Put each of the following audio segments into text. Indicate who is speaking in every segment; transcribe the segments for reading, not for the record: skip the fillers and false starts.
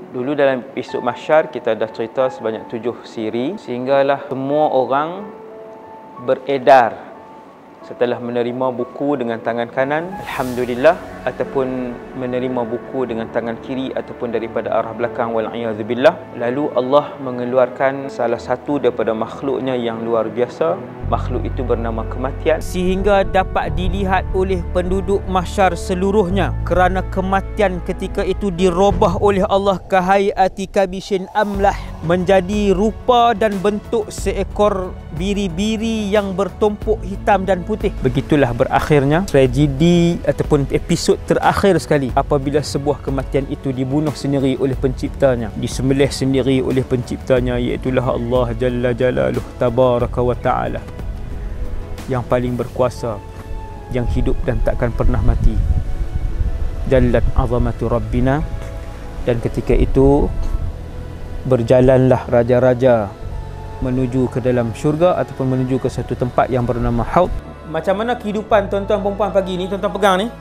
Speaker 1: Dulu dalam episod Mahsyar kita dah cerita sebanyak 7 siri, sehinggalah semua orang beredar setelah menerima buku dengan tangan kanan, alhamdulillah, ataupun menerima buku dengan tangan kiri ataupun daripada arah belakang, wal'iyadzubillah. Lalu Allah mengeluarkan salah satu daripada makhluknya yang luar biasa. Makhluk itu bernama kematian, sehingga dapat dilihat oleh penduduk mahsyar seluruhnya, kerana kematian ketika itu dirubah oleh Allah kahayati kabishin amlah, menjadi rupa dan bentuk seekor biri-biri yang bertumpuk hitam dan putih. Begitulah berakhirnya tragedi ataupun episod terakhir sekali, apabila sebuah kematian itu dibunuh sendiri oleh penciptanya, disembelih sendiri oleh penciptanya, iaitulah Allah Jalla Jalaluh Tabaraka wa Ta'ala, yang paling berkuasa, yang hidup dan takkan pernah mati. Jallat azamatu Rabbina. Dan ketika itu berjalanlah raja-raja menuju ke dalam syurga ataupun menuju ke satu tempat yang bernama Haud. Macam mana kehidupan tuan-tuan perempuan pagi ni, tuan-tuan pegang ni?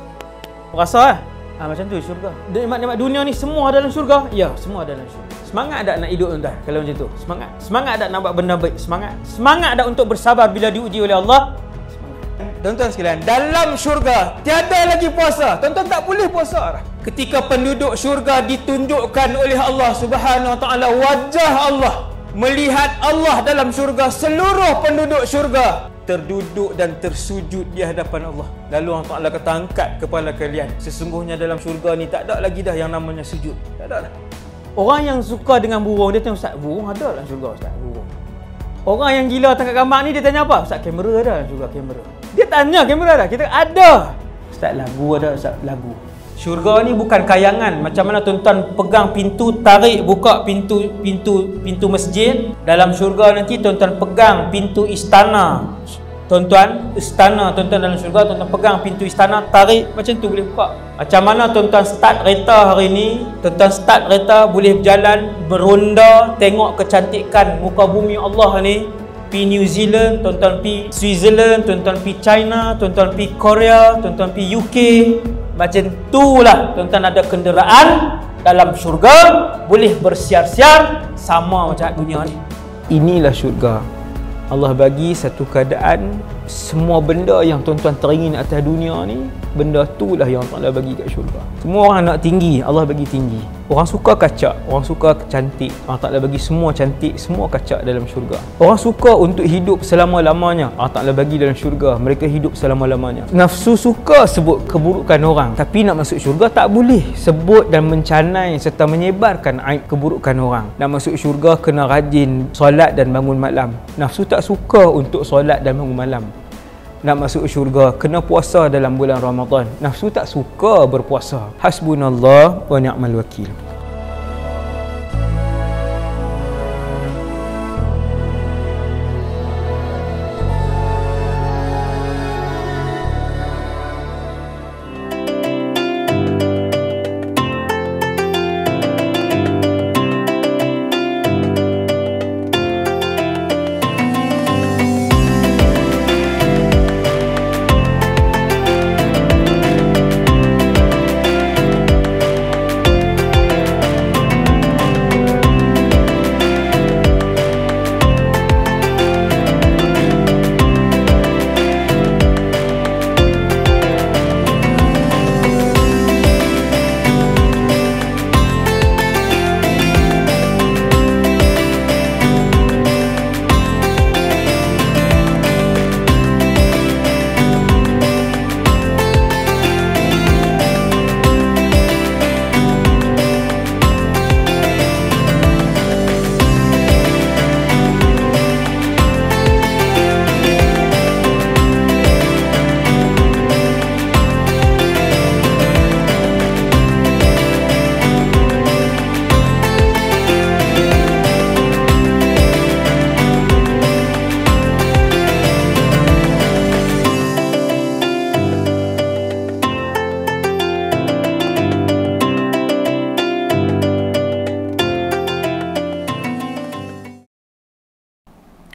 Speaker 1: Rasa macam tu syurga. Nikmat-nikmat dunia ni semua dalam syurga? Ya, semua dalam syurga. Semangat tak nak hidup tuan-tuan kalau macam tu? Semangat. Semangat tak nak buat benda baik? Semangat. Semangat tak untuk bersabar bila diuji oleh Allah? Semangat. Tuan-tuan sekalian, dalam syurga tiada lagi puasa. Tuan-tuan tak boleh puasa. Ketika penduduk syurga ditunjukkan oleh Allah Subhanahu Wa Taala wajah Allah, melihat Allah dalam syurga, seluruh penduduk syurga terduduk dan tersujud di hadapan Allah. Lalu Allah Ta'ala kata, angkat kepala kalian, sesungguhnya dalam syurga ni tak ada lagi dah yang namanya sujud. Tak ada dah. Orang yang suka dengan burung, dia tanya, Ustaz, burung ada dalam syurga, Ustaz, burung. Orang yang gila tangkap gambar ni, dia tanya apa? Ustaz, kamera ada dalam syurga, kamera. Dia tanya kamera ada, kita ada. Ustaz, lagu ada, Ustaz, lagu. Syurga ni bukan kayangan. Macam mana tuan-tuan pegang pintu, tarik buka pintu masjid. Dalam syurga nanti tuan-tuan pegang pintu istana. Tuan-tuan dalam syurga, tuan-tuan pegang pintu istana, tarik, macam tu boleh buka. Macam mana tuan-tuan start kereta hari ni, tuan-tuan start kereta boleh berjalan, beronda, tengok kecantikan muka bumi Allah ni. Pi New Zealand, tuan-tuan pi Switzerland, tuan-tuan pi China, tuan-tuan pi Korea, tuan-tuan pi UK. Macam itulah tuan-tuan ada kenderaan dalam syurga, boleh bersiar-siar sama macam dunia ni. Inilah syurga. Allah bagi satu keadaan, semua benda yang tuan-tuan teringin atas dunia ni, benda itulah yang Allah bagi kat syurga. Semua orang nak tinggi, Allah bagi tinggi. Orang suka kacak, orang suka cantik, Allah Ta'ala bagi semua cantik, semua kacak dalam syurga. Orang suka untuk hidup selama-lamanya, Allah Ta'ala bagi dalam syurga, mereka hidup selama-lamanya. Nafsu suka sebut keburukan orang, tapi nak masuk syurga tak boleh sebut dan mencanai serta menyebarkan aib keburukan orang. Nak masuk syurga kena rajin solat dan bangun malam. Nafsu tak suka untuk solat dan bangun malam. Nak masuk syurga kena puasa dalam bulan Ramadan. Nafsu tak suka berpuasa. Hasbunallah wa ni'mal wakil.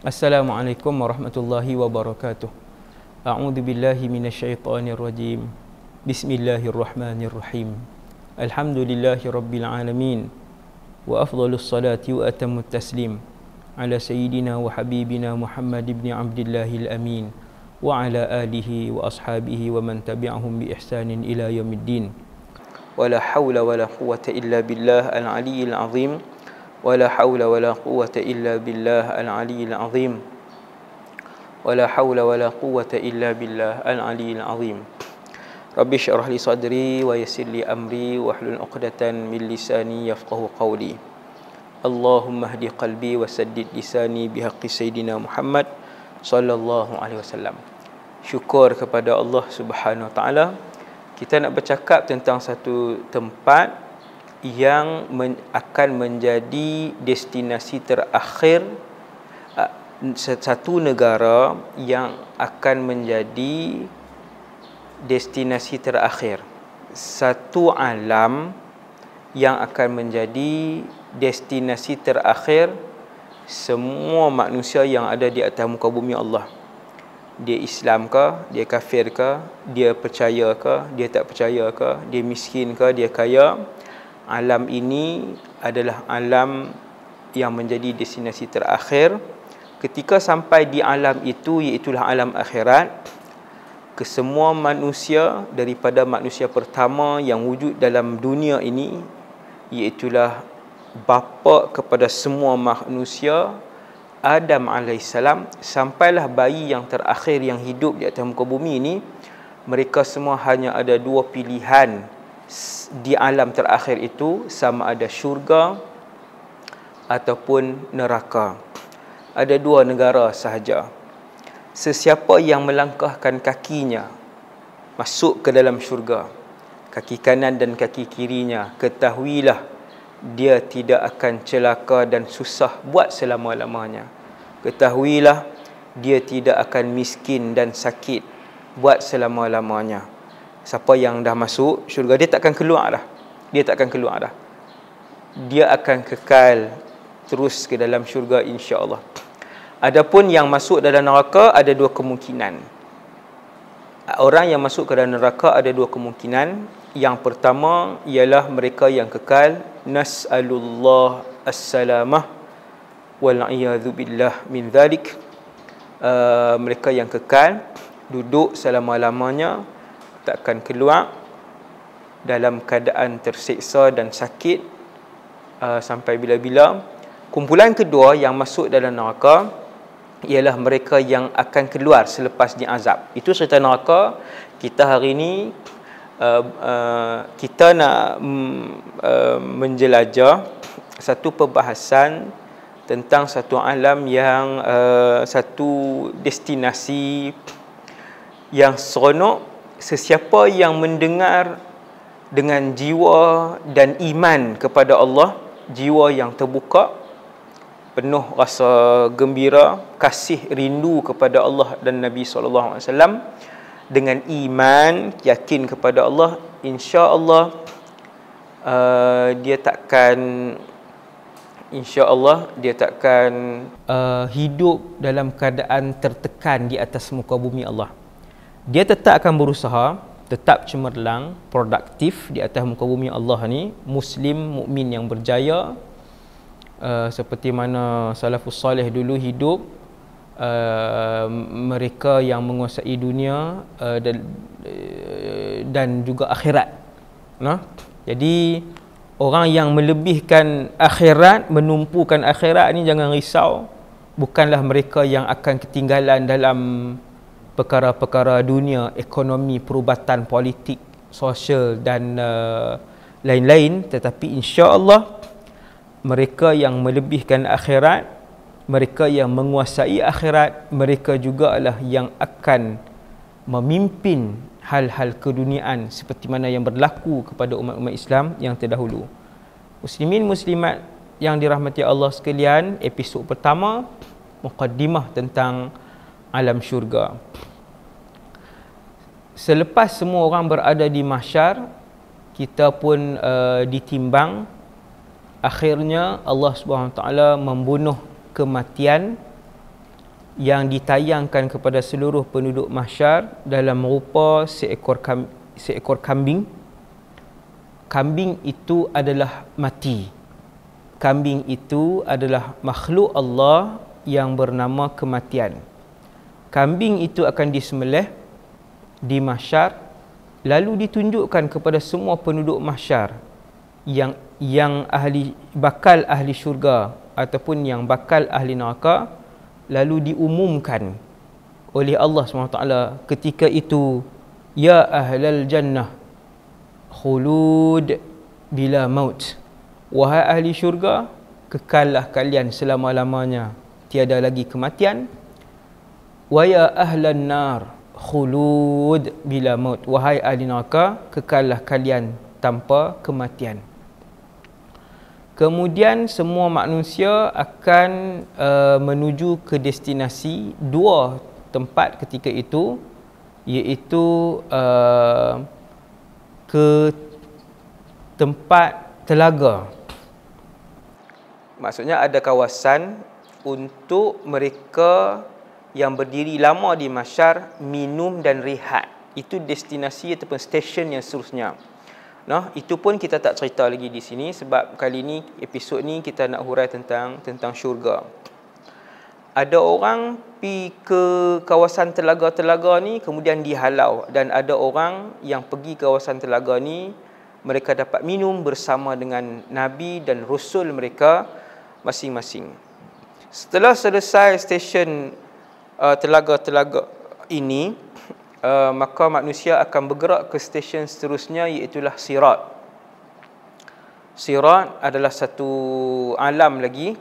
Speaker 1: Assalamualaikum warahmatullahi wabarakatuh. A'udzu billahi minasyaitonir rajim. Bismillahirrahmanirrahim. Alhamdulillahi rabbil alamin. wa afdhalus salati wa atamut taslim ala sayyidina wa habibina Muhammad ibn Abdillahil Amin wa ala alihi wa ashabihi wa man tabi'ahum bi ihsanin ila yaumiddin. Wala hawla wala quwwata illa billah al-aliyyil azim. Wala hawla wala quwwata illa billah al-aliyyil azim. Wala hawla wala quwwata illa billah al-aliyyil azim. Rabbi syrah li sadri wa yassir li amri wa hlul 'uqdatan min lisani yafqahu qawli. Allahumma hdi qalbi wa saddid lisani bihaqqi sayyidina Muhammad sallallahu alaihi wasallam. Syukur kepada Allah Subhanahu wa taala. Kita nak bercakap tentang satu tempat yang akan menjadi destinasi terakhir, satu negara yang akan menjadi destinasi terakhir, satu alam yang akan menjadi destinasi terakhir semua manusia yang ada di atas muka bumi Allah. Dia Islam ke, dia kafir ke, dia percaya ke, dia tak percaya ke, dia miskin ke, dia kaya, alam ini adalah alam yang menjadi destinasi terakhir. Ketika sampai di alam itu, iaitulah alam akhirat, kesemua manusia daripada manusia pertama yang wujud dalam dunia ini, iaitulah bapa kepada semua manusia, Adam alaihissalam, sampailah bayi yang terakhir yang hidup di atas muka bumi ini, mereka semua hanya ada dua pilihan di alam terakhir itu, sama ada syurga ataupun neraka. Ada dua negara sahaja. Sesiapa yang melangkahkan kakinya masuk ke dalam syurga, kaki kanan dan kaki kirinya, ketahuilah dia tidak akan celaka dan susah buat selama-lamanya. Ketahuilah dia tidak akan miskin dan sakit buat selama-lamanya. Siapa yang dah masuk syurga, dia takkan keluar dah. Dia takkan keluar dah. Dia akan kekal terus ke dalam syurga, insya-Allah. Adapun yang masuk dalam neraka ada dua kemungkinan. Orang yang masuk ke dalam neraka ada dua kemungkinan. Yang pertama ialah mereka yang kekal, nas'alullah as-salamah wal a'yadhu billah min dhalik. Mereka yang kekal duduk selama-lamanya, takkan keluar, dalam keadaan tersiksa dan sakit sampai bila-bila. Kumpulan kedua yang masuk dalam neraka ialah mereka yang akan keluar selepas diazab. Itu cerita neraka. Kita hari ini kita nak menjelajah satu perbahasan tentang satu alam yang satu destinasi yang seronok. Sesiapa yang mendengar dengan jiwa dan iman kepada Allah, jiwa yang terbuka, penuh rasa gembira, kasih rindu kepada Allah dan Nabi SAW, dengan iman, yakin kepada Allah, insya-Allah dia takkan hidup dalam keadaan tertekan di atas muka bumi Allah. Dia tetap akan berusaha, tetap cemerlang, produktif di atas muka bumi Allah ni, muslim, mukmin yang berjaya, seperti mana salafus salih dulu hidup. Mereka yang menguasai dunia dan juga akhirat. Jadi orang yang melebihkan akhirat, menumpukan akhirat ni jangan risau. Bukanlah mereka yang akan ketinggalan dalam perkara-perkara dunia, ekonomi, perubatan, politik, sosial dan lain-lain. Tetapi insya-Allah mereka yang melebihkan akhirat, mereka yang menguasai akhirat, mereka juga adalah yang akan memimpin hal-hal keduniaan seperti mana yang berlaku kepada umat-umat Islam yang terdahulu. Muslimin muslimat yang dirahmati Allah sekalian, episod pertama, muqaddimah tentang alam syurga. Selepas semua orang berada di mahsyar, kita pun ditimbang. Akhirnya Allah Subhanahu Wa Taala membunuh kematian yang ditayangkan kepada seluruh penduduk mahsyar dalam rupa seekor kambing. Kambing itu adalah mati. kambing itu adalah makhluk Allah yang bernama kematian. Kambing itu akan disembelih di mahsyar, lalu ditunjukkan kepada semua penduduk mahsyar yang bakal ahli syurga ataupun yang bakal ahli neraka, lalu diumumkan oleh Allah SWT ketika itu, ya ahlal jannah khulud bila maut, wahai ahli syurga, kekallah kalian selama-lamanya, tiada lagi kematian. Wa ya ahlan nar khulud bila maut, wahai ahli neraka, kekallah kalian tanpa kematian. Kemudian semua manusia akan menuju ke destinasi dua tempat ketika itu, iaitu ke tempat telaga. Maksudnya ada kawasan untuk mereka yang berdiri lama di mahsyar minum dan rehat. Itu destinasi ataupun stesen yang seterusnya. Nah, itu pun kita tak cerita lagi di sini sebab kali ni episod ni kita nak hurai tentang syurga. Ada orang pergi ke kawasan telaga-telaga ni kemudian dihalau, dan ada orang yang pergi ke kawasan telaga ni mereka dapat minum bersama dengan nabi dan rasul mereka masing-masing. Setelah selesai stesen telaga-telaga ini, maka manusia akan bergerak ke stesen seterusnya, iaitulah sirat. Sirat adalah satu alam lagi,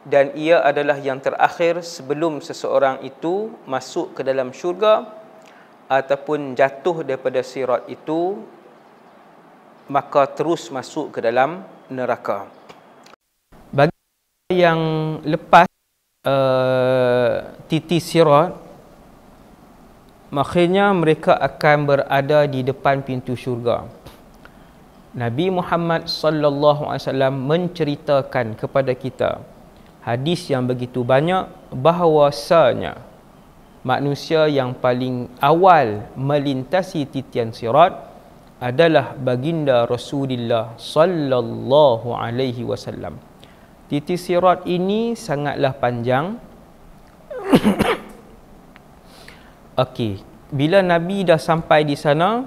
Speaker 1: dan ia adalah yang terakhir sebelum seseorang itu masuk ke dalam syurga ataupun jatuh daripada sirat itu, maka terus masuk ke dalam neraka. Bagi yang lepas titi sirat, maknanya mereka akan berada di depan pintu syurga. Nabi Muhammad sallallahu alaihi wasallam menceritakan kepada kita hadis yang begitu banyak bahawasanya manusia yang paling awal melintasi titian sirat adalah baginda Rasulullah sallallahu alaihi wasallam. Titi sirat ini sangatlah panjang. Okey, bila Nabi dah sampai di sana,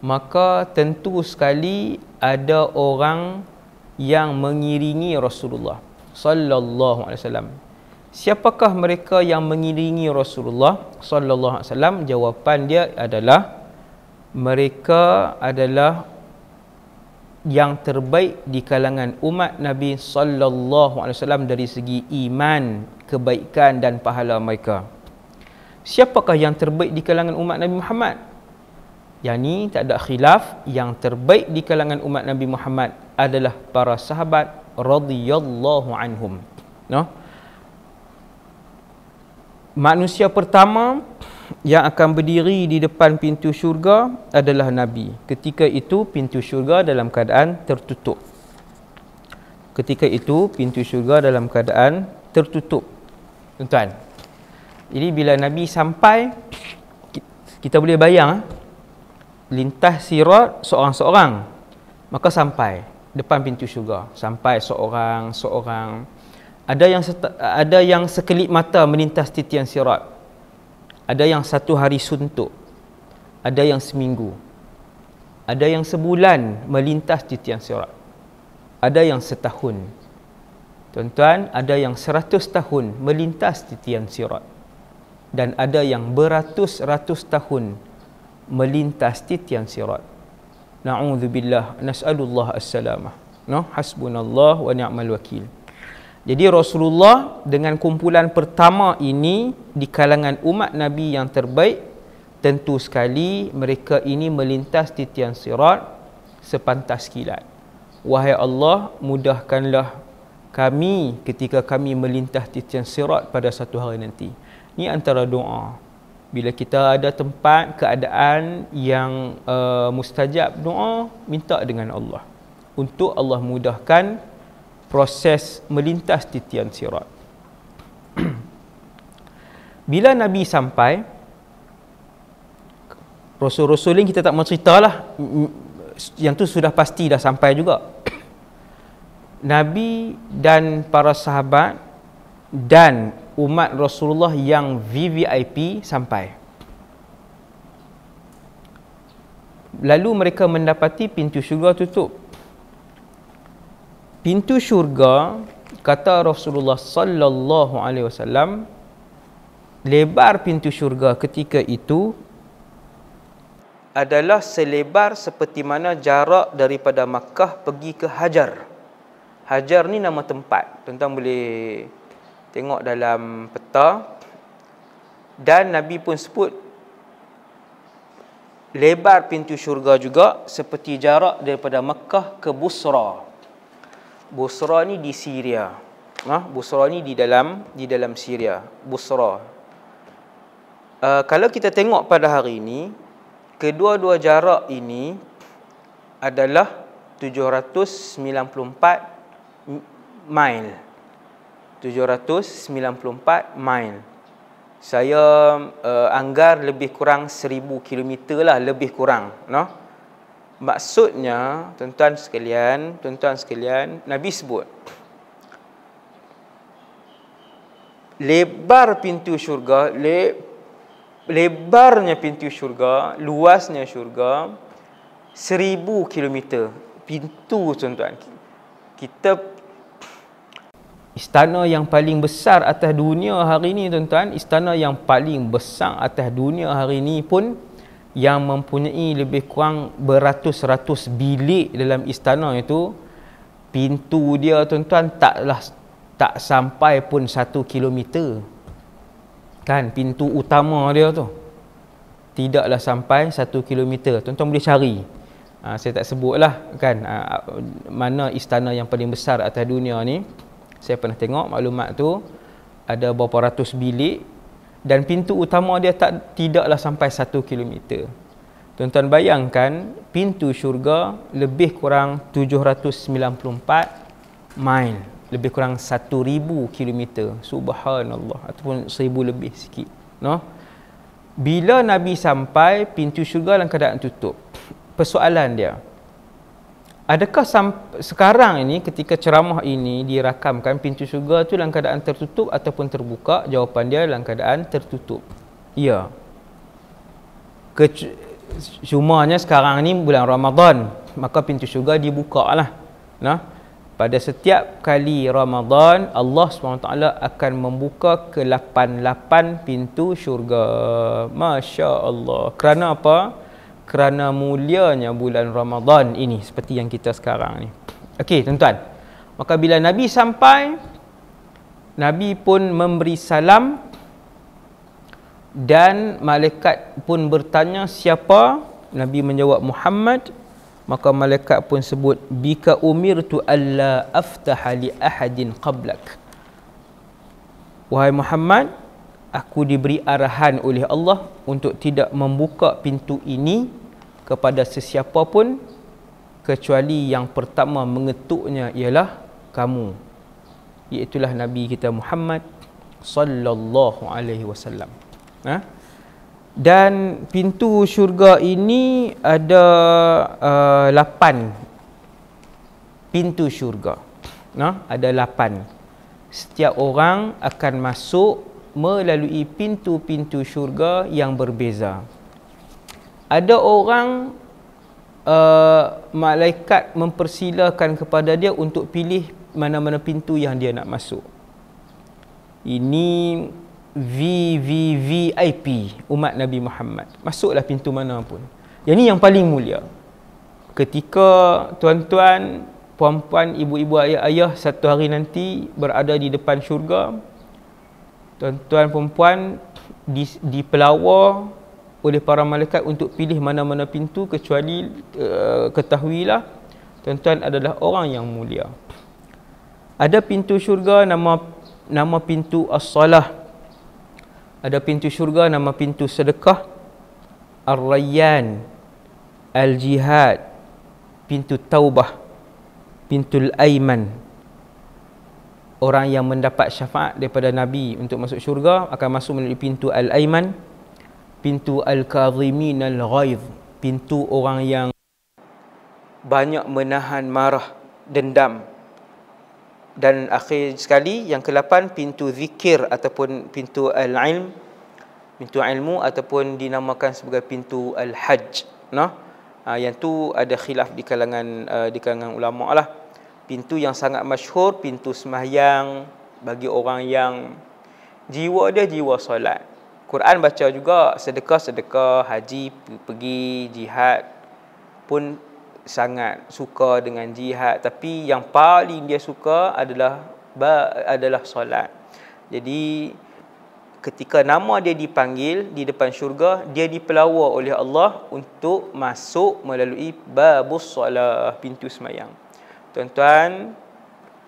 Speaker 1: maka tentu sekali ada orang yang mengiringi Rasulullah sallallahu alaihi wasallam. Siapakah mereka yang mengiringi Rasulullah sallallahu alaihi wasallam? Jawapan dia adalah mereka adalah yang terbaik di kalangan umat Nabi sallallahu alaihi wasallam dari segi iman, kebaikan dan pahala mereka. Siapakah yang terbaik di kalangan umat Nabi Muhammad? Yang ni tak ada khilaf, yang terbaik di kalangan umat Nabi Muhammad adalah para sahabat radhiyallahu anhum. No? Manusia pertama yang akan berdiri di depan pintu syurga adalah Nabi. Ketika itu pintu syurga dalam keadaan tertutup. Ketika itu pintu syurga dalam keadaan tertutup. Tuan-tuan. Jadi bila Nabi sampai, kita boleh bayang lintas sirat seorang-seorang, maka sampai depan pintu syurga. Sampai seorang-seorang. Ada yang sekelip mata melintas titian sirat. Ada yang satu hari suntuk. Ada yang seminggu. Ada yang sebulan melintas titian sirat. Ada yang setahun. Tuan-tuan, ada yang 100 tahun melintas titian sirat. Dan ada yang beratus-ratus tahun melintas titian sirat. Na'udzubillah, nas'alullah as-salamah. No, hasbunallah wa ni'mal wakil. Jadi Rasulullah dengan kumpulan pertama ini di kalangan umat Nabi yang terbaik, tentu sekali mereka ini melintas titian sirat sepantas kilat. Wahai Allah, mudahkanlah kami ketika kami melintas titian sirat pada satu hari nanti. Ini antara doa. Bila kita ada tempat keadaan yang mustajab doa, minta dengan Allah untuk Allah mudahkan proses melintas titian sirat. Bila Nabi sampai, Rasul-Rasul ini kita tak mau ceritalah, yang tu sudah pasti dah sampai juga. Nabi dan para sahabat dan umat Rasulullah yang VVIP sampai. Lalu mereka mendapati pintu syurga tutup. Pintu syurga, kata Rasulullah sallallahu alaihi wasallam, lebar pintu syurga ketika itu adalah selebar seperti mana jarak daripada Makkah pergi ke Hajar. Hajar ni nama tempat. Tuan-tuan boleh tengok dalam peta. Dan Nabi pun sebut lebar pintu syurga juga seperti jarak daripada Makkah ke Busra. Busra ni di Syria. Busra ni di dalam Syria. Busra. Kalau kita tengok pada hari ini, kedua-dua jarak ini adalah 794 mile. 794 mile. Saya anggar lebih kurang 1000 km lah, lebih kurang, Maksudnya, tuan-tuan sekalian, Nabi sebut lebar pintu syurga, lebarnya pintu syurga, luasnya syurga 1000 km. Pintu, tuan-tuan. Istana yang paling besar atas dunia hari ini, tuan-tuan, istana yang paling besar atas dunia hari ini pun yang mempunyai lebih kurang beratus-ratus bilik dalam istana itu, pintu dia, tuan-tuan, tak sampai pun 1 kilometer. Kan, pintu utama dia tu tidaklah sampai 1 kilometer. Tuan-tuan boleh cari. Saya tak sebutlah kan mana istana yang paling besar atas dunia ni. Saya pernah tengok maklumat tu, ada berapa ratus bilik dan pintu utama dia tidaklah sampai 1 kilometer. Tuan-tuan bayangkan, pintu syurga lebih kurang 794 mile, lebih kurang 1000 kilometer. Subhanallah, ataupun 1000 lebih sikit, Bila Nabi sampai, pintu syurga dalam keadaan tutup. Persoalan dia, adakah sekarang ini ketika ceramah ini dirakamkan, pintu syurga itu dalam keadaan tertutup ataupun terbuka? Jawapan dia dalam keadaan tertutup. Ya. Cumanya sekarang ini bulan Ramadan, maka pintu syurga dibuka lah. Pada setiap kali Ramadan, Allah SWT akan membuka ke-88 pintu syurga. Masya Allah. Kerana apa? Kerana mulianya bulan Ramadan ini, seperti yang kita sekarang ni. Okey, tuan-tuan. Maka bila Nabi sampai, Nabi pun memberi salam dan malaikat pun bertanya siapa? Nabi menjawab Muhammad. Maka malaikat pun sebut, bika umirtu alla aftaha li ahadin qablak. Wahai Muhammad, aku diberi arahan oleh Allah untuk tidak membuka pintu ini kepada sesiapa pun kecuali yang pertama mengetuknya ialah kamu, iaitulah Nabi kita Muhammad sallallahu alaihi wasallam. Dan pintu syurga ini ada 8 pintu syurga. Ada 8. Setiap orang akan masuk melalui pintu-pintu syurga yang berbeza. Ada orang malaikat mempersilakan kepada dia untuk pilih mana-mana pintu yang dia nak masuk. Ini VVVIP, umat Nabi Muhammad. Masuklah pintu mana pun. Yang ini yang paling mulia. Ketika tuan-tuan, puan-puan, ibu-ibu, ayah-ayah satu hari nanti berada di depan syurga, tuan-tuan, puan-puan dipelawar oleh para malaikat untuk pilih mana-mana pintu, kecuali ketahuilah tuan-tuan adalah orang yang mulia. Ada pintu syurga nama pintu as-salah. Ada pintu syurga nama pintu sedekah, ar-rayyan, al-jihad, pintu taubah, pintu al-aiman. Orang yang mendapat syafaat daripada Nabi untuk masuk syurga akan masuk melalui pintu al-aiman. Pintu al-kadhimin al-ghaidh, pintu orang yang banyak menahan marah, dendam. Dan akhir sekali, yang ke-8, pintu zikir ataupun pintu al-ilm, pintu ilmu, ataupun dinamakan sebagai pintu al-hajj. Yang tu ada khilaf di kalangan ulama lah. Pintu yang sangat masyhur, pintu sembahyang bagi orang yang jiwa dia jiwa solat. Quran baca juga, sedekah, haji, pergi jihad pun sangat suka dengan jihad, tapi yang paling dia suka adalah solat. Jadi ketika nama dia dipanggil di depan syurga, dia dipelawa oleh Allah untuk masuk melalui babus solah, pintu sembahyang. Tuan-tuan,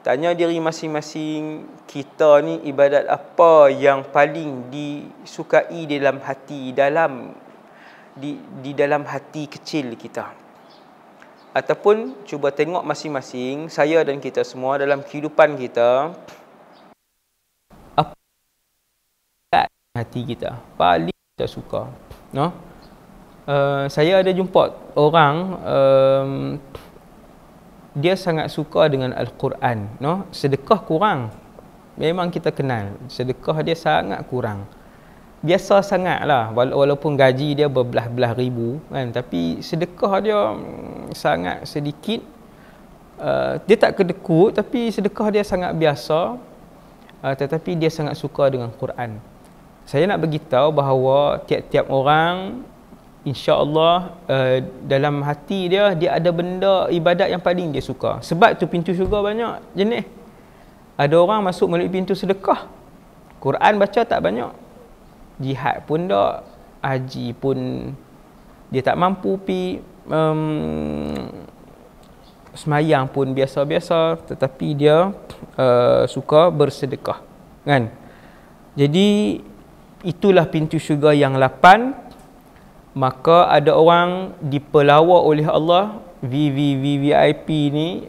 Speaker 1: tanya diri masing-masing, kita ni ibadat apa yang paling disukai dalam hati, di dalam hati kecil kita. Ataupun cuba tengok masing-masing, saya dan kita semua dalam kehidupan kita, apa hati kita paling kita suka. Saya ada jumpa orang, dia sangat suka dengan Al-Quran. Sedekah kurang, memang kita kenal, sedekah dia sangat kurang. Biasa sangat lah, walaupun gaji dia berbelah-belah ribu kan, tapi sedekah dia sangat sedikit. Dia tak kedekut, tapi sedekah dia sangat biasa. Tetapi dia sangat suka dengan Quran. Saya nak beritahu bahawa tiap-tiap orang, insya-Allah, dalam hati dia ada benda ibadat yang paling dia suka. Sebab tu pintu syurga banyak jenis. Ada orang masuk melalui pintu sedekah, Quran baca tak banyak, jihad pun tak, haji pun dia tak mampu pi, semayang pun biasa-biasa, tetapi dia suka bersedekah kan. Jadi itulah pintu syurga yang 8. Maka ada orang dipelawa oleh Allah, VIP ni,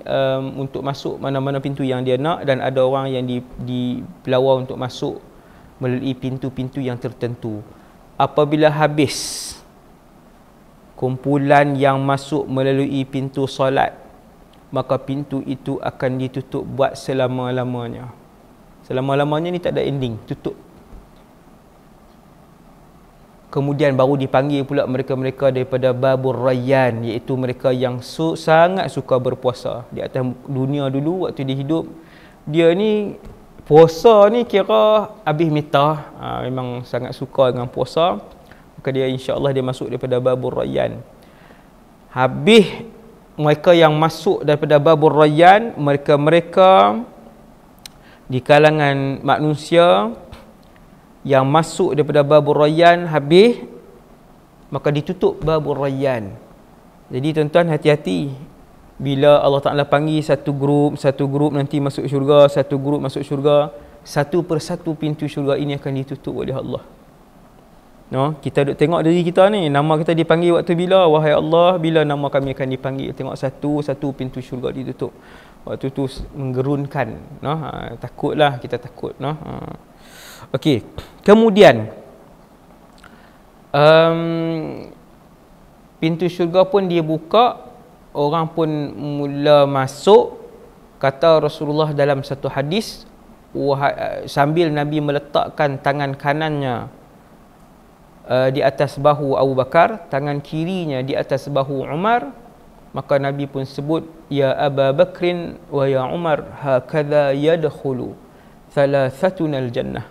Speaker 1: untuk masuk mana-mana pintu yang dia nak, dan ada orang yang dipelawa untuk masuk melalui pintu-pintu yang tertentu. Apabila habis kumpulan yang masuk melalui pintu solat, maka pintu itu akan ditutup buat selama-lamanya. Selama-lamanya ni tak ada ending, tutup. Kemudian baru dipanggil pula mereka-mereka daripada Babur Rayyan, iaitu mereka yang sangat suka berpuasa. Di atas dunia dulu, waktu dia hidup, dia ni puasa ni kira habis mitah. Memang sangat suka dengan puasa. Maka dia, insya-Allah, dia masuk daripada Babur Rayyan. Habis mereka yang masuk daripada Babur Rayyan, mereka di kalangan manusia yang masuk daripada Babur Rayyan habis, maka ditutup Babur Rayyan. Jadi tuan-tuan, hati-hati bila Allah Ta'ala panggil satu grup nanti masuk syurga, satu grup masuk syurga, satu persatu pintu syurga ini akan ditutup oleh Allah. Kita duk tengok diri kita ni, nama kita dipanggil waktu bila? Wahai Allah, bila nama kami akan dipanggil? Tengok satu pintu syurga ditutup. Waktu tu menggerunkan. Takutlah, kita takut. Okey. Kemudian pintu syurga pun dia buka, orang pun mula masuk. Kata Rasulullah dalam satu hadis, sambil Nabi meletakkan tangan kanannya di atas bahu Abu Bakar, tangan kirinya di atas bahu Umar, maka Nabi pun sebut, ya Aba Bakrin wa ya Umar, hakadha yadkhulu thalathatuna al-jannah.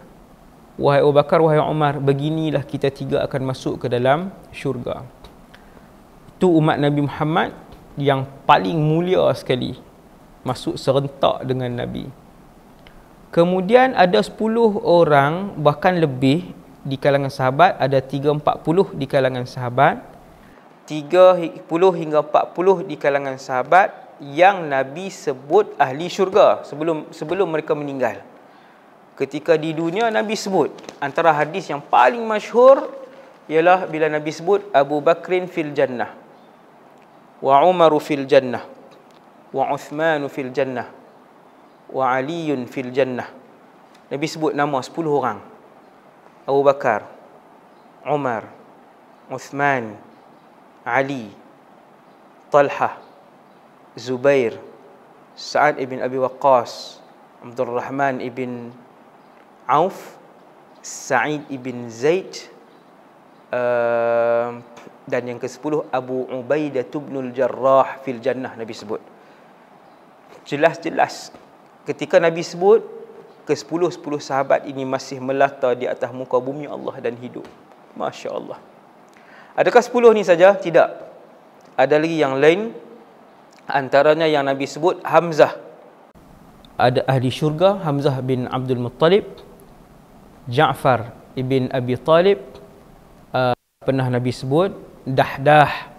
Speaker 1: Wahai Abu Bakar, wahai Umar, beginilah kita tiga akan masuk ke dalam syurga. Itu umat Nabi Muhammad yang paling mulia sekali, masuk serentak dengan Nabi. Kemudian ada 10 orang, bahkan lebih di kalangan sahabat, ada 30-40 di kalangan sahabat, 30 hingga 40 di kalangan sahabat yang Nabi sebut ahli syurga sebelum mereka meninggal. Ketika di dunia, Nabi sebut, antara hadis yang paling masyhur ialah bila Nabi sebut Abu Bakrin fil jannah, wa Umaru fil jannah, wa Uthmanu fil jannah, wa Aliyun fil jannah. Nabi sebut nama 10 orang. Abu Bakar, Umar, Uthman, Ali, Talha, Zubair, Sa'ad ibn Abi Waqqas, Abdul Rahman ibn Auf, Sa'id ibn Zaid, dan yang ke-10 Abu Ubaidah ibnul Jarrah fil jannah, Nabi sebut. Jelas-jelas ketika Nabi sebut ke-10 sahabat ini masih melata di atas muka bumi Allah dan hidup. Masya Allah. Adakah 10 ni saja? Tidak. Ada lagi yang lain. Antaranya yang Nabi sebut Hamzah. Ada ahli syurga, Hamzah bin Abdul Muttalib, Ja'far ibn Abi Talib, pernah Nabi sebut Dahdah,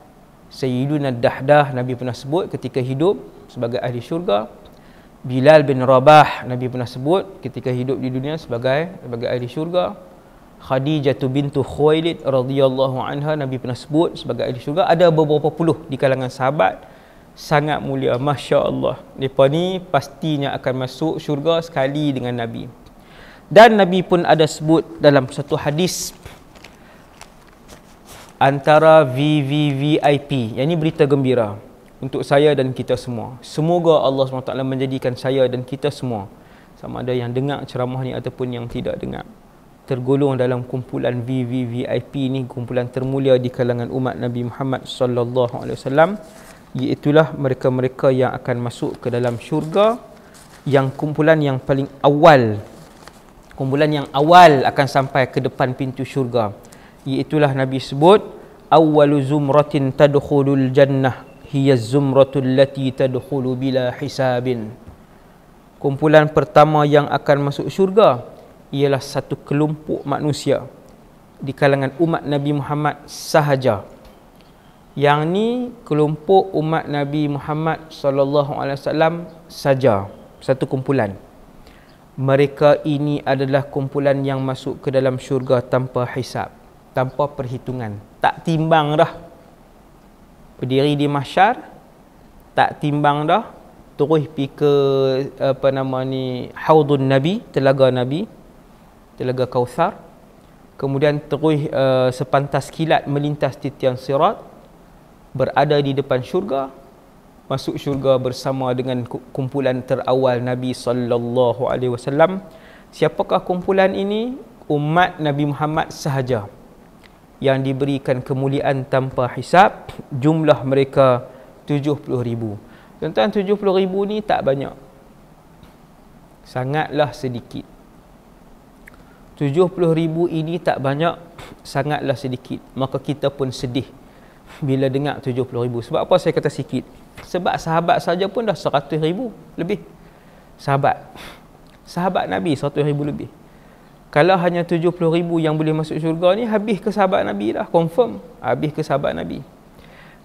Speaker 1: Sayyiduna Dahdah Nabi pernah sebut ketika hidup sebagai ahli syurga. Bilal bin Rabah Nabi pernah sebut ketika hidup di dunia sebagai ahli syurga. Khadijah bintu Khuwailid radhiyallahu anha Nabi pernah sebut sebagai ahli syurga. Ada beberapa puluh di kalangan sahabat, sangat mulia, Masya Allah. Mereka ni pastinya akan masuk syurga sekali dengan Nabi. Dan Nabi pun ada sebut dalam satu hadis, antara VVVIP, yang ini berita gembira untuk saya dan kita semua. Semoga Allah SWT menjadikan saya dan kita semua, sama ada yang dengar ceramah ni ataupun yang tidak dengar, tergolong dalam kumpulan VVVIP ni, kumpulan termulia di kalangan umat Nabi Muhammad sallallahu alaihi wasallam. Iaitulah mereka-mereka yang akan masuk ke dalam syurga, yang kumpulan yang paling awal, kumpulan yang awal akan sampai ke depan pintu syurga. Iaitulah Nabi sebut awwalu zumratin tadkhulul jannah hiya zumratul lati tadkhulu bila hisabin. Kumpulan pertama yang akan masuk syurga ialah satu kelompok manusia di kalangan umat Nabi Muhammad sahaja. Yang ni kelompok umat Nabi Muhammad sallallahu alaihi wasallam saja, satu kumpulan. Mereka ini adalah kumpulan yang masuk ke dalam syurga tanpa hisab, tanpa perhitungan. Tak timbang dah. Berdiri di mahsyar, tak timbang dah. Terus pergi ke Haudun Nabi, telaga Nabi, telaga Kautsar. Kemudian terus sepantas kilat melintas titian sirat, berada di depan syurga, masuk syurga bersama dengan kumpulan terawal Nabi sallallahu alaihi wasallam. Siapakah kumpulan ini? Umat Nabi Muhammad sahaja yang diberikan kemuliaan tanpa hisab. Jumlah mereka 70,000. Tuan-tuan, 70,000 ni tak banyak, sangatlah sedikit. 70,000 ini tak banyak, sangatlah sedikit. Maka kita pun sedih bila dengar 70,000. Sebab apa saya kata sikit? Sebab sahabat saja pun dah 100,000 lebih. Sahabat Nabi 100,000 lebih. Kalau hanya 70,000 yang boleh masuk syurga ni, habis ke sahabat Nabi dah, confirm habis ke sahabat Nabi.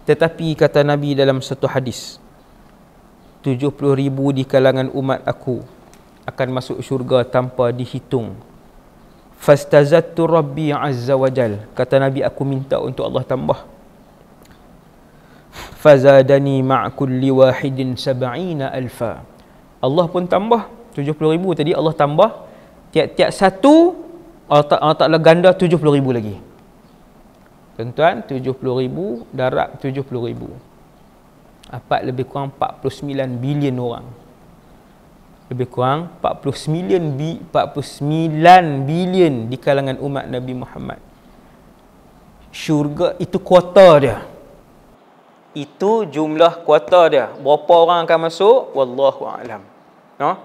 Speaker 1: Tetapi kata Nabi dalam satu hadis, 70,000 di kalangan umat aku akan masuk syurga tanpa dihitung. Fastazattu Rabbi Azza wa Jal, kata Nabi, aku minta untuk Allah tambah. Fazadani ma'kulli wahidin 70,000. Allah pun tambah 70,000 tadi, Allah tambah tiap-tiap satu Allah Ta'ala ganda 70,000 lagi. Tuan-tuan, 70,000 darab 70,000, lebih kurang 49 bilion orang. Lebih kurang 49 bilion di kalangan umat Nabi Muhammad. Syurga itu kuota dia. Itu jumlah kuota dia. Berapa orang akan masuk? Wallahu a'lam. No?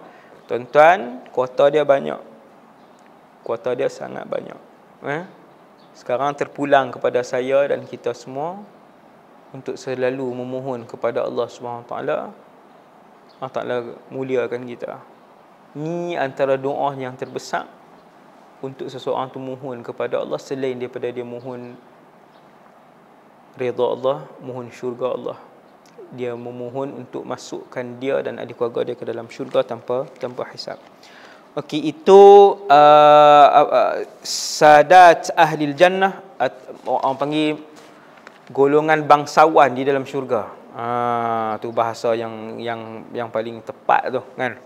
Speaker 1: Tuan-tuan, kuota dia banyak. Kuota dia sangat banyak. Sekarang terpulang kepada saya dan kita semua untuk selalu memohon kepada Allah SWT. Allah Ta'ala muliakan kita. Ni antara doa yang terbesar untuk seseorang tu mohon kepada Allah, selain daripada dia mohon redha Allah, mohon syurga Allah. Dia memohon untuk masukkan dia dan adik keluarga dia ke dalam syurga tanpa hisab. Okey, itu sadat ahlil jannah, orang panggil golongan bangsawan di dalam syurga. Tu bahasa yang paling tepat tu kan.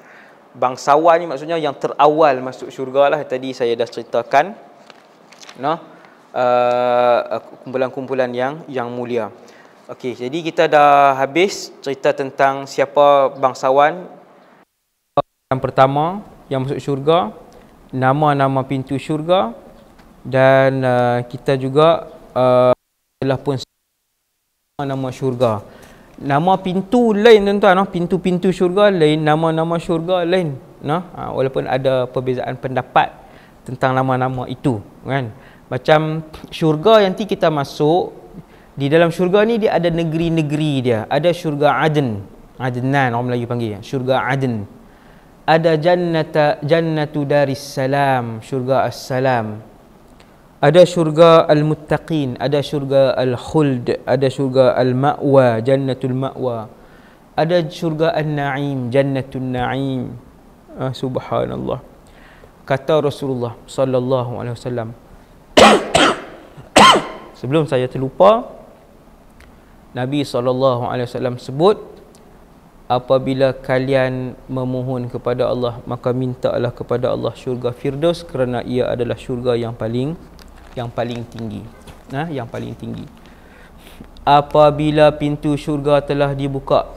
Speaker 1: Bangsawan ni maksudnya yang terawal masuk syurga lah. Tadi saya dah ceritakan, kumpulan-kumpulan yang mulia. Okey, jadi kita dah habis cerita tentang siapa bangsawan yang pertama yang masuk syurga, nama-nama pintu syurga, dan kita juga telah pun nama syurga. Nama pintu lain tuan-tuan, pintu-pintu syurga lain, nama-nama syurga lain. Walaupun ada perbezaan pendapat tentang nama-nama itu, kan. Macam syurga yang nanti kita masuk, di dalam syurga ni dia ada negeri-negeri dia. Ada syurga Aden, Adnan orang Melayu panggil, syurga Aden. Ada Jannatu Darussalam, syurga As-Salam. Ada syurga Al-Muttaqin, ada syurga Al-Khuld, ada syurga Al-Ma'wa, Jannatul Ma'wa. Ada syurga An-Na'im, Jannatul Na'im. Subhanallah. Kata Rasulullah sallallahu alaihi wasallam, sebelum saya terlupa, Nabi sallallahu alaihi wasallam sebut, apabila kalian memohon kepada Allah, maka mintalah kepada Allah syurga Firdaus, kerana ia adalah syurga yang paling tinggi. Yang paling tinggi. Apabila pintu syurga telah dibuka,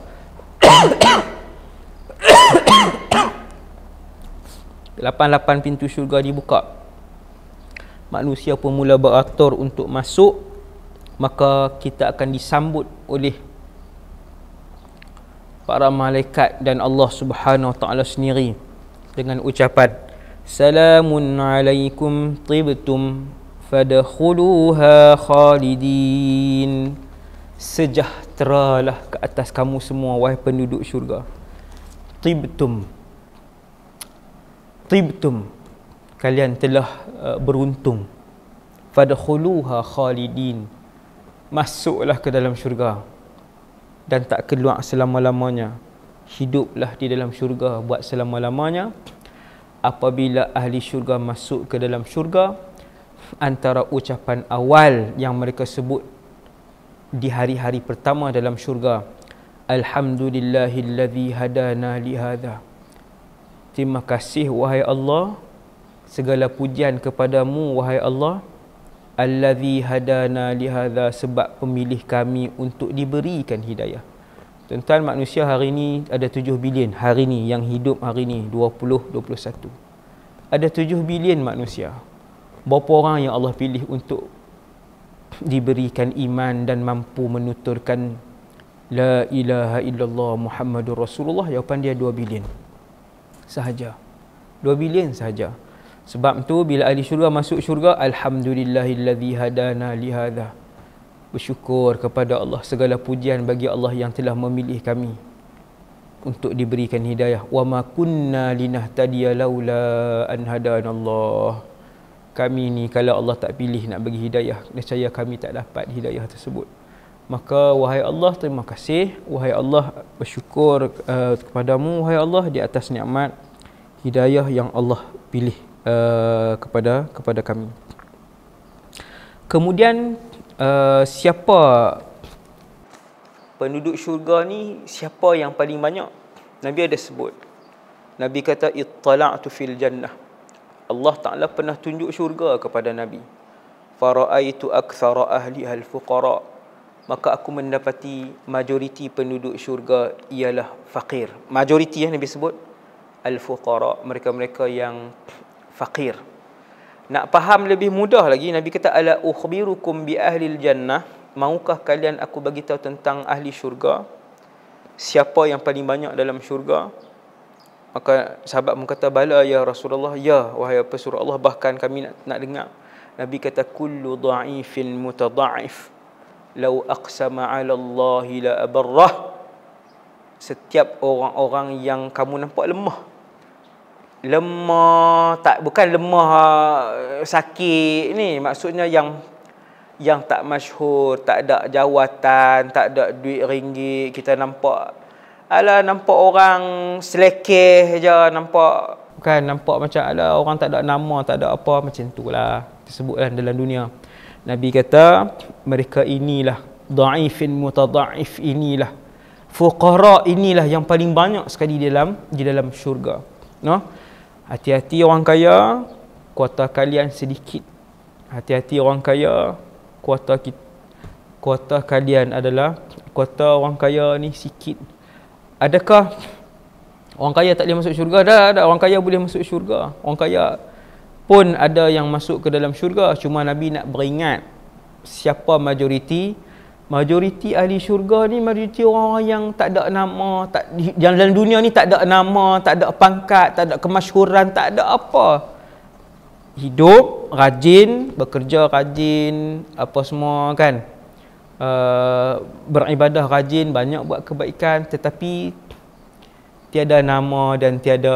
Speaker 1: 88 pintu syurga dibuka, manusia pun mula beratur untuk masuk, maka kita akan disambut oleh para malaikat dan Allah Subhanahu wa taala sendiri dengan ucapan, salamun alaikum tibtum fadkhuluha khalidin. Sejahteralah ke atas kamu semua wahai penduduk syurga. Tibtum, kalian telah beruntung. Fadkhuluha khalidin, masuklah ke dalam syurga dan tak keluar selama-lamanya. Hiduplah di dalam syurga buat selama-lamanya. Apabila ahli syurga masuk ke dalam syurga, antara ucapan awal yang mereka sebut di hari-hari pertama dalam syurga, alhamdulillahillazi hadana li hadza. Terima kasih wahai Allah, segala pujian kepadamu wahai Allah, allazi hadana li hadza, sebab pemilih kami untuk diberikan hidayah. Tuan-tuan, manusia hari ini ada 7 bilion hari ini yang hidup hari ini 2021. Ada 7 bilion manusia. Berapa orang yang Allah pilih untuk diberikan iman dan mampu menuturkan la ilaha illallah Muhammadur Rasulullah? Jawapan dia 2 bilion sahaja. 2 bilion sahaja. Sebab tu bila ahli syurga masuk syurga, alhamdulillahillazi hadana li hadza. Bersyukur kepada Allah, segala pujian bagi Allah yang telah memilih kami untuk diberikan hidayah. Wa ma kunna linahtadiya laula an hadanallah. Kami ni kalau Allah tak pilih nak bagi hidayah, nescaya kami tak dapat hidayah tersebut. Maka wahai Allah, terima kasih. Wahai Allah, bersyukur kepadamu wahai Allah di atas nikmat hidayah yang Allah pilih kepada kami. Kemudian siapa penduduk syurga ni, siapa yang paling banyak? Nabi ada sebut. Nabi kata ittala'tu fil jannah. Allah Ta'ala pernah tunjuk syurga kepada Nabi. Fara'aitu akthara ahliha al-fuqara. Maka aku mendapati majoriti penduduk syurga ialah fakir. Majoriti yang Nabi sebut al-fuqara, mereka-mereka yang fakir. Nak faham lebih mudah lagi, Nabi kata ala ukhbirukum bi ahlil jannah. Maukah kalian aku bagi tahu tentang ahli syurga? Siapa yang paling banyak dalam syurga? Maka sahabat berkata, bala ya Rasulullah, ya wahai pesuruh Allah, bahkan kami nak dengar. Nabi kata kullu dha'ifin mutadha'if law aqsama 'ala Allah la abarrah. Setiap orang-orang yang kamu nampak lemah, tak, bukan lemah sakit ni, maksudnya yang tak masyhur, tak ada jawatan, tak ada duit ringgit. Kita nampak nampak orang selekeh je, nampak macam orang tak ada nama, tak ada apa, macam itulah disebutlah dalam dunia. Nabi kata mereka inilah dhaifin mutadhaif, inilah fuqara, inilah yang paling banyak sekali di dalam syurga. Hati-hati orang kaya, kuota kalian sedikit. Hati-hati orang kaya, kuota kalian adalah, kuota orang kaya ni sikit. Adakah Orang kaya tak boleh masuk syurga? Dah, orang kaya boleh masuk syurga. Orang kaya pun ada yang masuk ke dalam syurga. Cuma Nabi nak beringat siapa majoriti ahli syurga ni, majoriti orang yang tak ada nama, yang dalam dunia ni tak ada nama, tak ada pangkat, tak ada kemasyhuran, tak ada apa. Hidup rajin, bekerja rajin, apa semua kan, beribadah rajin, banyak buat kebaikan, tetapi tiada nama dan tiada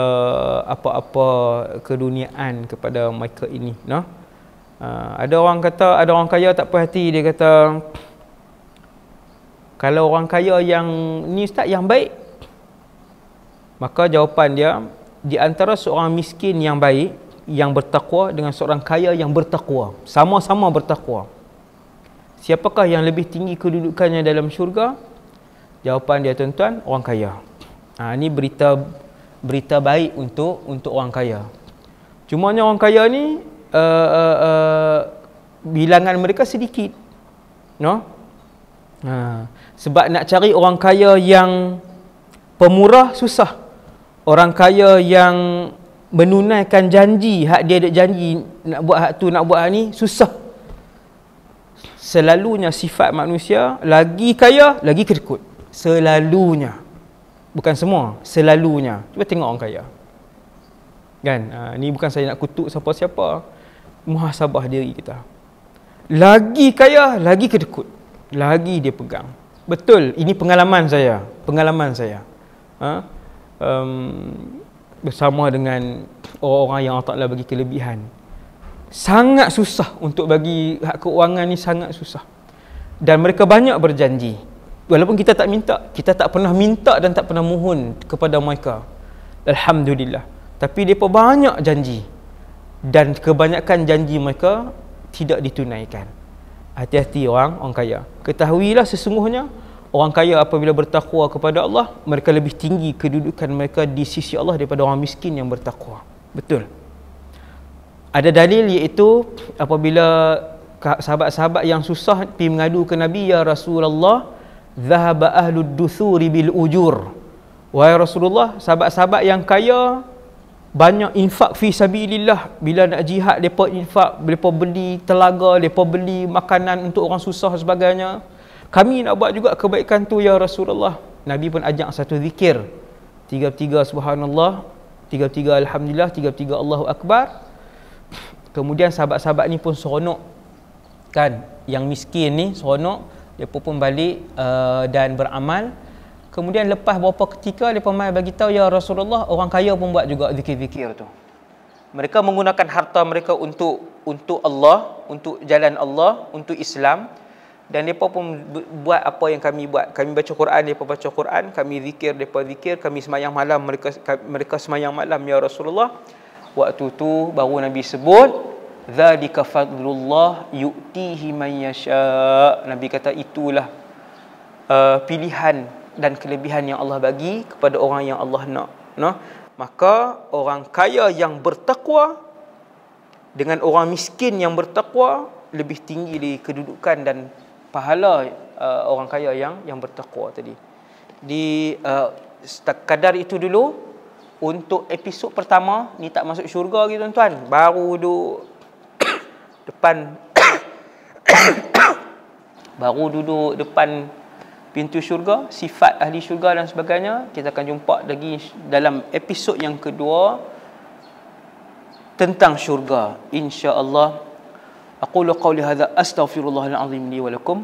Speaker 1: apa-apa keduniaan kepada mereka ini, no? Ada orang kata, ada orang kaya tak puas hati, dia kata kalau orang kaya yang ni ustaz yang baik, maka jawapan dia, di antara seorang miskin yang baik yang bertakwa dengan seorang kaya yang bertakwa, sama-sama bertakwa, siapakah yang lebih tinggi kedudukannya dalam syurga? Jawapan dia tuan-tuan, orang kaya. Ini berita baik untuk orang kaya. Cumanya orang kaya ni bilangan mereka sedikit, no? Sebab nak cari orang kaya yang pemurah susah. Orang kaya yang menunaikan janji, hak dia ada janji nak buat hak tu, nak buat hak ni, susah. Selalunya sifat manusia, lagi kaya lagi kedekut. Selalunya, bukan semua, selalunya. Cuba tengok orang kaya kan. Ni bukan saya nak kutuk siapa-siapa, muhasabah diri kita. Lagi kaya lagi kedekut, lagi dia pegang. Betul, ini pengalaman saya. Bersama dengan orang-orang yang Allah Ta'ala bagi kelebihan, sangat susah untuk bagi hak keuangan ni, sangat susah. Dan mereka banyak berjanji, walaupun kita tak minta, kita tak pernah minta dan tak pernah mohon kepada mereka, alhamdulillah, tapi mereka banyak janji dan kebanyakan janji mereka tidak ditunaikan. Hati-hati orang kaya. Ketahuilah sesungguhnya orang kaya apabila bertakwa kepada Allah, mereka lebih tinggi kedudukan mereka di sisi Allah daripada orang miskin yang bertakwa. Betul. Ada dalil, iaitu apabila sahabat-sahabat yang susah pergi mengadu ke Nabi, ya Rasulullah, dhahaba ahlud duthuri bil ujur. Wahai Rasulullah, sahabat-sahabat yang kaya banyak infak fi sabilillah. Bila nak jihad, mereka infak, mereka beli telaga, mereka beli makanan untuk orang susah sebagainya. Kami nak buat juga kebaikan tu ya Rasulullah. Nabi pun ajak satu zikir, 33 subhanallah, 33 alhamdulillah, 33 Allahu akbar. Kemudian sahabat-sahabat ni pun seronok kan, yang miskin ni seronok, mereka pun balik dan beramal. Kemudian lepas beberapa ketika, mereka mai bagi tahu, ya Rasulullah, orang kaya pun buat juga zikir-zikir tu. Mereka menggunakan harta mereka untuk Allah, untuk jalan Allah, untuk Islam. Dan mereka pun buat apa yang kami buat. Kami baca Quran, mereka baca Quran. Kami zikir, mereka zikir. Kami semayang malam, mereka semayang malam ya Rasulullah. Waktu tu baru Nabi sebut, dzalika fadlullah yu'tihi man yasha. Nabi kata itulah pilihan dan kelebihan yang Allah bagi kepada orang yang Allah nak. No? Maka orang kaya yang bertakwa dengan orang miskin yang bertakwa lebih tinggi di kedudukan dan pahala orang kaya yang bertakwa tadi. Di kadar itu dulu untuk episod pertama ni, tak masuk syurga gitu tuan-tuan. Baru duduk depan baru duduk depan pintu syurga, sifat ahli syurga dan sebagainya. Kita akan jumpa lagi dalam episod yang kedua tentang syurga, insya-Allah. Aqulu qawli hadza astaghfirullahal azim li wa lakum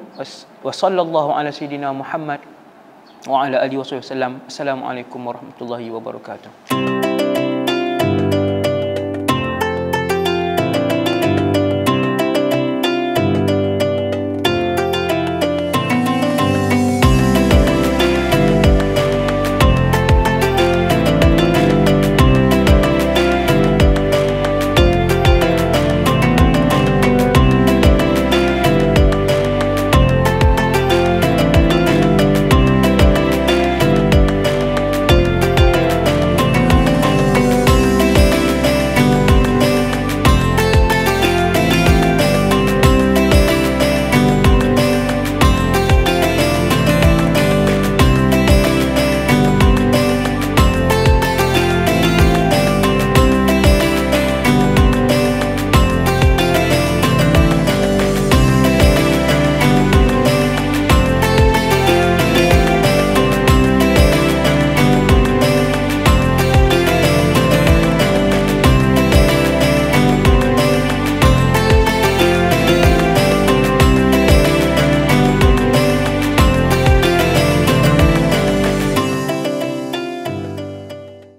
Speaker 1: wa sallallahu ala sayidina Muhammad wa ala alihi wasallam. Assalamualaikum warahmatullahi wabarakatuh.